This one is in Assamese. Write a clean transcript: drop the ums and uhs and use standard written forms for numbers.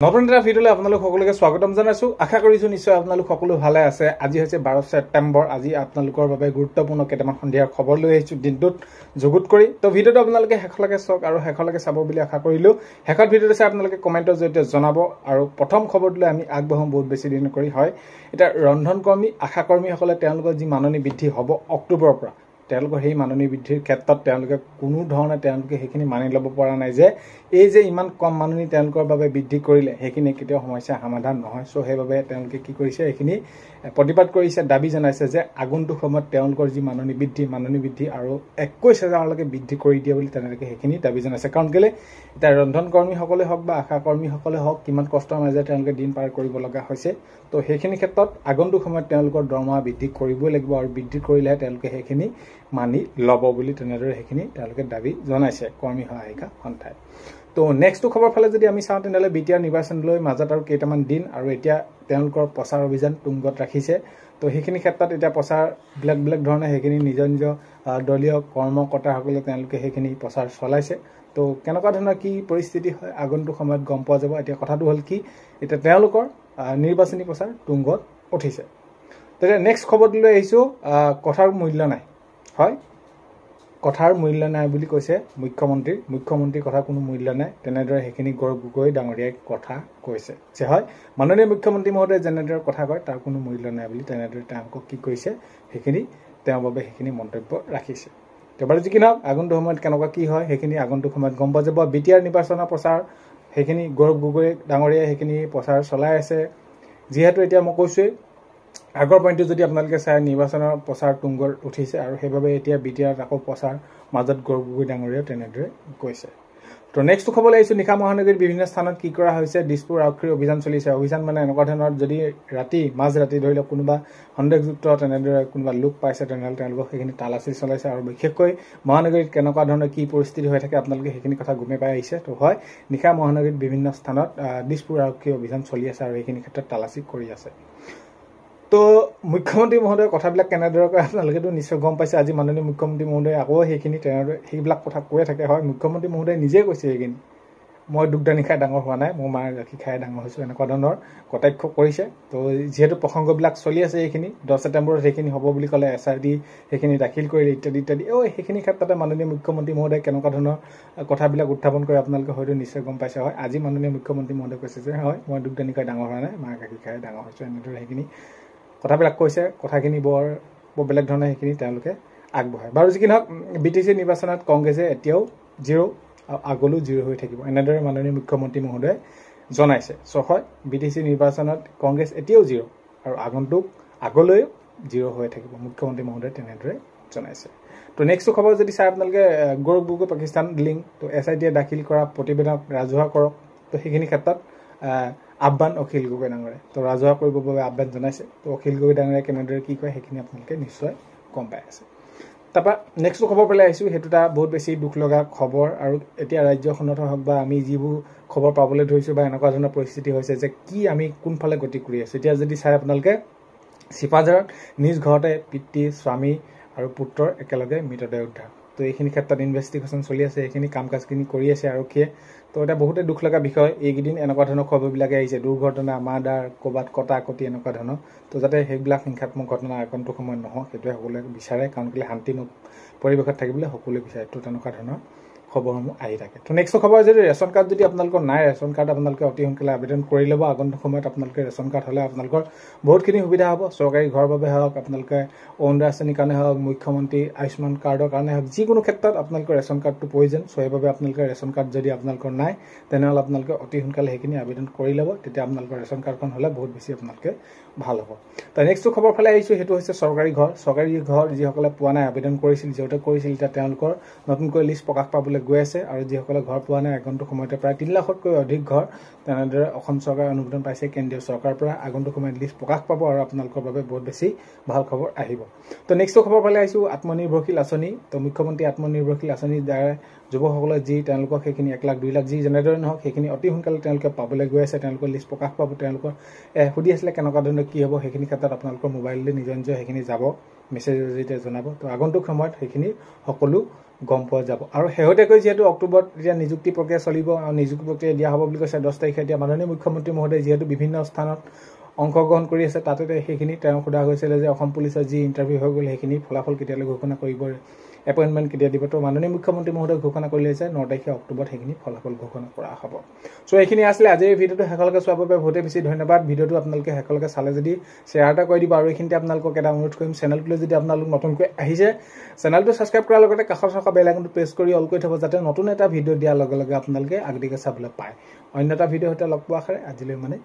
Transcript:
নতুন এটা ভিডিঅ'লৈ আপোনালোক সকলোকে স্বাগতম জনাইছো। আশা কৰিছো নিশ্চয় আপোনালোক সকলো ভালে আছে। আজি হৈছে 12 ছেপ্টেম্বৰ। আজি আপোনালোকৰ বাবে গুৰুত্বপূৰ্ণ কেইটামান সন্ধিয়াৰ খবৰ লৈ আহিছো দিনটোত যুগুত কৰি। তো ভিডিঅ'টো আপোনালোকে শেষলৈকে চাওক আৰু শেষলৈকে চাব বুলি আশা কৰিলো। শেষত ভিডিঅ'টো চাই আপোনালোকে কমেণ্টৰ জৰিয়তে জনাব। আৰু প্ৰথম খবৰটোলৈ আমি আগবঢ়াম বহুত বেছি দিন কৰি হয়। এটা ৰন্ধনকৰ্মী আশাকৰ্মীসকলে তেওঁলোকৰ যি মাননি বৃদ্ধি হ'ব অক্টোবৰৰ পৰা, তেওঁলোকৰ সেই মাননি বৃদ্ধিৰ ক্ষেত্ৰত তেওঁলোকে কোনো ধৰণে সেইখিনি মানি ল'ব পৰা নাই যে এই যে ইমান কম মাননি তেওঁলোকৰ বাবে বৃদ্ধি কৰিলে সেইখিনি কেতিয়াও সমস্যা সমাধান নহয়। চ' সেইবাবে তেওঁলোকে কি কৰিছে, এইখিনি প্ৰতিবাদ কৰিছে, দাবী জনাইছে যে আগন্তুক সময়ত তেওঁলোকৰ যি মাননি বৃদ্ধি আৰু 21,000লৈকে বৃদ্ধি কৰি দিয়ে বুলি তেওঁলোকে সেইখিনি দাবী জনাইছে। কাৰণ কেলে এতিয়া ৰন্ধনকৰ্মীসকলে হওক বা আশাকৰ্মীসকলে হওক কিমান কষ্টৰ মাজেৰে তেওঁলোকে দিন পাৰ কৰিব লগা হৈছে। তো সেইখিনি ক্ষেত্ৰত আগন্তুক সময়ত তেওঁলোকৰ দৰমহা বৃদ্ধি কৰিবই লাগিব আৰু বৃদ্ধি কৰিলেহে তেওঁলোকে সেইখিনি মানি ল'ব বুলি তেনেদৰে সেইখিনি তেওঁলোকে দাবী জনাইছে কৰ্মী সহায়িকা সন্থাই। তো নেক্সটটো খবৰ ফালে যদি আমি চাওঁ তেনেহ'লে বিটিআৰ নিৰ্বাচনলৈ মাজত আৰু কেইটামান দিন আৰু এতিয়া তেওঁলোকৰ প্ৰচাৰ অভিযান তুংগত ৰাখিছে। তো সেইখিনি ক্ষেত্ৰত এতিয়া প্ৰচাৰ বেলেগ ধৰণে সেইখিনি নিজৰ দলীয় কৰ্মকৰ্তাসকলে তেওঁলোকে সেইখিনি প্ৰচাৰ চলাইছে। তো কেনেকুৱা ধৰণৰ কি পৰিস্থিতি হয় আগন্তুক সময়ত গম পোৱা যাব। এতিয়া কথাটো হ'ল কি, এতিয়া তেওঁলোকৰ নিৰ্বাচনী প্ৰচাৰ তুংগত উঠিছে। তেতিয়া নেক্সট খবৰটো লৈ আহিছোঁ, কথাৰ মূল্য নাই। হয়, কথাৰ মূল্য নাই বুলি কৈছে মুখ্যমন্ত্ৰীৰ কথা কোনো মূল্য নাই, তেনেদৰে সেইখিনি গৌৰৱ গগৈ ডাঙৰীয়াই কথা কৈছে যে হয়, মাননীয় মুখ্যমন্ত্ৰী মহোদয়ে যেনেদৰে কথা কয় তাৰ কোনো মূল্য নাই বুলি তেনেদৰে তেওঁলোকক কি কৰিছে সেইখিনি তেওঁৰ বাবে সেইখিনি মন্তব্য ৰাখিছে। এবাৰ যি কি নহওক আগন্তুক সময়ত কেনেকুৱা কি হয় সেইখিনি আগন্তুক সময়ত গম পোৱা যাব। বিটিআৰ নিৰ্বাচনৰ প্ৰচাৰ সেইখিনি গৌৰৱ গগৈ ডাঙৰীয়াই সেইখিনি প্ৰচাৰ চলাই আছে। যিহেতু এতিয়া মই কৈছোৱেই আগৰ পইণ্টটো যদি আপোনালোকে চাই নিৰ্বাচনৰ প্ৰচাৰ তুংগত উঠিছে আৰু সেইবাবে এতিয়া বিটিআৰত আকৌ প্ৰচাৰ মাজত গৌৰৱ গগৈ ডাঙৰীয়াও তেনেদৰে কৈছে। তো নেক্সটটো খবৰ আহিছোঁ, নিশা মহানগৰীৰ বিভিন্ন স্থানত কি কৰা হৈছে। দিছপুৰ আৰক্ষীৰ অভিযান চলিছে। অভিযান মানে এনেকুৱা ধৰণৰ যদি মাজৰাতি ধৰি লওক কোনোবা সন্দেহযুক্ত তেনেদৰে কোনোবা লোক পাইছে তেনেহ'লে তেওঁলোকক সেইখিনি তালাচী চলাইছে। আৰু বিশেষকৈ মহানগৰীত কেনেকুৱা ধৰণৰ কি পৰিস্থিতি হৈ থাকে আপোনালোকে সেইখিনি কথা গমে পাই আহিছে। তো হয়, নিশা মহানগৰীত বিভিন্ন স্থানত দিছপুৰ আৰক্ষীৰ অভিযান চলি আছে আৰু এইখিনি ক্ষেত্ৰত তালাচী কৰি আছে। তো মুখ্যমন্ত্ৰী মহোদয়ে কথাবিলাক কেনেদৰে কয় আপোনালোকেতো নিশ্চয় গম পাইছে। আজি মাননীয় মুখ্যমন্ত্ৰী মহোদয়ে আকৌ সেইবিলাক কথা কৈয়ে থাকে। হয়, মুখ্যমন্ত্ৰী মহোদয়ে নিজে কৈছে সেইখিনি, মই দুগ্ধদানি খাই ডাঙৰ হোৱা নাই, মই মাৰ গাখীৰ খাই ডাঙৰ হৈছোঁ, এনেকুৱা ধৰণৰ কটাক্ষ কৰিছে। তো যিহেতু প্ৰসংগবিলাক চলি আছে এইখিনি 10 ছেপ্টেম্বৰত সেইখিনি হ'ব বুলি ক'লে, SID সেইখিনি দাখিল কৰিলে ইত্যাদি সেইখিনি ক্ষেত্ৰতে মাননীয় মুখ্যমন্ত্ৰী মহোদয়ে কেনেকুৱা ধৰণৰ কথাবিলাক উত্থাপন কৰে আপোনালোকে হয়তো নিশ্চয় গম পাইছে। হয়, আজি মাননীয় মুখ্যমন্ত্ৰী মহোদয়ে কৈছে যে হয়, মই দুগ্ধদানি খাই ডাঙৰ হোৱা নাই, মাৰ গাখীৰ খাই ডাঙৰ হৈছোঁ, এনেদৰে সেইখিনি কথাবিলাক কৈছে। কথাখিনি বৰ বেলেগ ধৰণে সেইখিনি তেওঁলোকে আগবঢ়ায়। বাৰু যি কি নহওক BTC নিৰ্বাচনত কংগ্ৰেছে এতিয়াও 0 আৰু আগলৈও 0 হৈ থাকিব, এনেদৰে মাননীয় মুখ্যমন্ত্ৰী মহোদয়ে জনাইছে। চ' হয়, BTC নিৰ্বাচনত কংগ্ৰেছ এতিয়াও 0 আৰু আগলৈও 0 হৈ থাকিব, মুখ্যমন্ত্ৰী মহোদয়ে তেনেদৰে জনাইছে। তো নেক্সটটো খবৰ যদি চাই আপোনালোকে গৌৰৱ গগৈ পাকিস্তান লিংক, তো SIDয়ে দাখিল কৰা প্ৰতিবেদন ৰাজহুৱা কৰক। তো সেইখিনি ক্ষেত্ৰত আহ্বান অখিল গগৈ ডাঙৰীয়াই, তো ৰাজহুৱা কৰিবৰ বাবে আহ্বান জনাইছে। তো অখিল গগৈ ডাঙৰীয়াই কেনেদৰে কি কয় সেইখিনি আপোনালোকে নিশ্চয় গম পাই আছে। তাৰপৰা নেক্সটটো খবৰ পেলাই আহিছোঁ, সেইটো এটা বহুত বেছি দুখ লগা খবৰ। আৰু এতিয়া ৰাজ্যখনত হওক বা আমি যিবোৰ খবৰ পাবলৈ ধৰিছোঁ বা এনেকুৱা ধৰণৰ পৰিস্থিতি হৈছে যে কি আমি কোনফালে গতি কৰি আছোঁ। এতিয়া যদি চাই আপোনালোকে চিপাঝাৰত নিজ ঘৰতে পিতৃ, স্বামী আৰু পুত্ৰৰ একেলগে মৃতদেহ উদ্ধাৰ। তো এইখিনি ক্ষেত্ৰত ইনভেষ্টিগেশ্যন চলি আছে, এইখিনি কাম কাজখিনি কৰি আছে আৰক্ষীয়ে। তো এটা বহুতে দুখ লগা বিষয়, এইকেইদিন এনেকুৱা ধৰণৰ খবৰবিলাকে আহিছে, দুৰ্ঘটনা, মাৰ্ডাৰ, ক'ৰবাত কটাকটি এনেকুৱা ধৰণৰ। তো যাতে সেইবিলাক হিংসাত্মক ঘটনা আগন্তুক সময়ত নহওক সেইটোৱে সকলোৱে বিচাৰে, কাৰণ কেলৈ শান্তিময় পৰিৱেশত থাকিবলৈ সকলোৱে বিচাৰে। তো তেনেকুৱা ধৰণৰ খবৰসমূহ আহি থাকে। তো নেক্সট খবৰ যদি ৰেচন কাৰ্ড যদি আপোনালোকৰ নাই, ৰেচন কাৰ্ড আপোনালোকে অতি সোনকালে আবেদন কৰি ল'ব। আগন্তুক সময়ত আপোনালোকে ৰেচন কাৰ্ড হ'লে আপোনালোকৰ বহুতখিনি সুবিধা হ'ব। চৰকাৰী ঘৰৰ বাবে হওক, আপোনালোকে অৰুণোদয় আঁচনিৰ কাৰণে হওক, মুখ্যমন্ত্ৰী আয়ুষ্মান কাৰ্ডৰ কাৰণে হওক, যিকোনো ক্ষেত্ৰত আপোনালোকৰ ৰেচন কাৰ্ডটো প্ৰয়োজন। চ' সেইবাবে আপোনালোকে ৰেচন কাৰ্ড যদি আপোনালোকৰ নাই তেনেহ'লে আপোনালোকে অতি সোনকালে সেইখিনি আবেদন কৰি ল'ব। তেতিয়া আপোনালোকৰ ৰেচন কাৰ্ডখন হ'লে বহুত বেছি আপোনালোকে ভাল হ'ব। তো নেক্সটটো খবৰ ফালে আহিছোঁ, সেইটো হৈছে চৰকাৰী ঘৰ যিসকলে পোৱা নাই, আবেদন কৰিছিল, যিহেতু কৰিছিল, এতিয়া তেওঁলোকৰ নতুনকৈ লিষ্ট প্ৰকাশ পাবলৈ গৈ আছে। আৰু যিসকলে ঘৰ পোৱা নাই আগন্তুক সময়তে প্ৰায় 3 লাখতকৈ অধিক ঘৰ তেনেদৰে অসম চৰকাৰে অনুমোদন পাইছে কেন্দ্ৰীয় চৰকাৰৰ পৰা। আগন্তুক সময়ত লিষ্ট প্ৰকাশ পাব আৰু আপোনালোকৰ বাবে বহুত বেছি ভাল খবৰ আহিব। তো নেক্সটটো খবৰ ফালে আহিছোঁ, আত্মনিৰ্ভৰশীল আঁচনি। তো মুখ্যমন্ত্ৰী আত্মনিৰ্ভৰশীল আঁচনিৰ দ্বাৰা যুৱকসকলে যি তেওঁলোকক সেইখিনি 1 লাখ 2 লাখ যি যেনেদৰে নহওক সেইখিনি অতি সোনকালে তেওঁলোকে পাবলৈ গৈ আছে। তেওঁলোকৰ লিষ্ট প্ৰকাশ পাব। তেওঁলোকৰ সুধি আছিলে কেনেকুৱা ধৰণৰ কি হ'ব, সেইখিনি ক্ষেত্ৰত আপোনালোকৰ মোবাইললৈ নিজৰ সেইখিনি যাব, মেছেজৰ জৰিয়তে জনাব। তো আগন্তুক সময়ত সেইখিনি সকলো গম পোৱা যাব আৰু শেহতীয়াকৈ যিহেতু অক্টোবৰত এতিয়া নিযুক্তি প্ৰক্ৰিয়া চলিব আৰু নিযুক্তি প্ৰক্ৰিয়া দিয়া হ'ব বুলি কৈছে 10 তাৰিখে এতিয়া মাননীয় মুখ্যমন্ত্ৰী মহোদয় যিহেতু বিভিন্ন স্থানত অংশগ্ৰহণ কৰি আছে তাতে সেইখিনি তেওঁ সোধা হৈছিলে যে অসম পুলিচৰ যি ইণ্টাৰভিউ হৈ গ'ল সেইখিনি ফলাফল কেতিয়ালৈ ঘোষণা কৰিব এপইণ্টমেণ্ট কেতিয়া দিব তো মাননীয় মুখ্যমন্ত্ৰী মহোদয় ঘোষণা কৰিলে যে 9 তাৰিখে অক্টোবৰত সেইখিনি ফলাফল ঘোষণা কৰা হ'ব সো এইখিনি আছিলে আজিৰ ভিডিঅ'টো শেষলৈকে চোৱাৰ বাবে বহুতে বেছি ধন্যবাদ ভিডিঅ'টো আপোনালোকে শেষলৈকে চালে যদি শ্বেয়াৰ এটা কৰি দিব আৰু এইখিনিতে আপোনালোকক এটা অনুৰোধ কৰিম চেনেলটোলৈ যদি আপোনালোক নতুনকৈ আহিছে চেনেলটো ছাবস্ক্ৰাইব কৰাৰ লগতে কাষত থকা বেল আইকনটো প্ৰেছ কৰি অল কৰি থব যাতে নতুন এটা ভিডিঅ' দিয়াৰ লগে লগে আপোনালোকে আগতীয়াকৈ চাবলৈ পায় অন্য এটা ভিডিঅ' সৈতে লগ পোৱাৰ আশাৰে আজিলৈ মানে